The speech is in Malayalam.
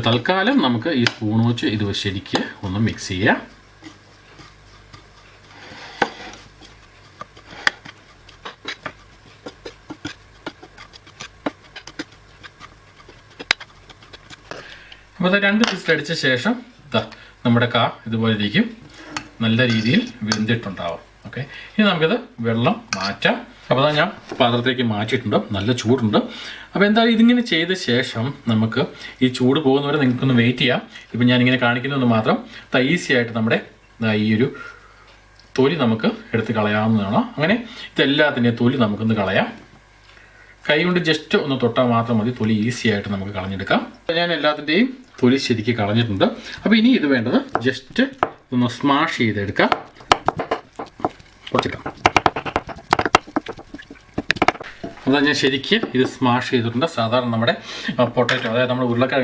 തൽക്കാലം നമുക്ക് ഈ സ്പൂൺ വെച്ച് ഇത് ശരിക്ക് ഒന്ന് മിക്സ് ചെയ്യാം. അപ്പോൾ അത് 2 വിസിലടിച്ച ശേഷം നമ്മുടെ ഇതുപോലെ ഇരിക്കും, നല്ല രീതിയിൽ വെന്തിട്ടുണ്ടാവും. ഓക്കെ, ഇനി നമുക്കിത് വെള്ളം മാറ്റാം. അപ്പോൾ ഞാൻ പാത്രത്തേക്ക് മാറ്റിയിട്ടുണ്ട്, നല്ല ചൂടുണ്ട്. അപ്പോൾ എന്തായാലും ഇതിങ്ങനെ ചെയ്ത ശേഷം നമുക്ക് ഈ ചൂട് പോകുന്നവരെ നിങ്ങൾക്കൊന്ന് വെയിറ്റ് ചെയ്യാം. ഇപ്പം ഞാനിങ്ങനെ കാണിക്കുന്നതെന്ന് മാത്രം. ഈസി ആയിട്ട് നമ്മുടെ ഈ ഒരു തൊലി നമുക്ക് എടുത്ത് കളയാവുന്നതാണ്. അങ്ങനെ ഇതെല്ലാത്തിൻ്റെയും തൊലി നമുക്കൊന്ന് കളയാം. കൈ കൊണ്ട് ജസ്റ്റ് ഒന്ന് തൊട്ടാൽ മാത്രം മതി, തൊലി ഈസി ആയിട്ട് നമുക്ക് കളഞ്ഞെടുക്കാം. ഞാൻ എല്ലാത്തിൻ്റെയും തൊലി ശരിക്ക് കളഞ്ഞിട്ടുണ്ട്. അപ്പോൾ ഇനി ഇത് വേണ്ടത് ജസ്റ്റ് ഒന്ന് സ്മാഷ് ചെയ്തെടുക്കാം. കുറച്ചെടുക്കാം. അതാ ഞാൻ ശരിക്ക് ഇത് സ്മാഷ് ചെയ്തിട്ടുണ്ട്. സാധാരണ നമ്മുടെ പൊട്ടാറ്റോ, അതായത് നമ്മുടെ ഉരുളക്കിഴങ്ങ്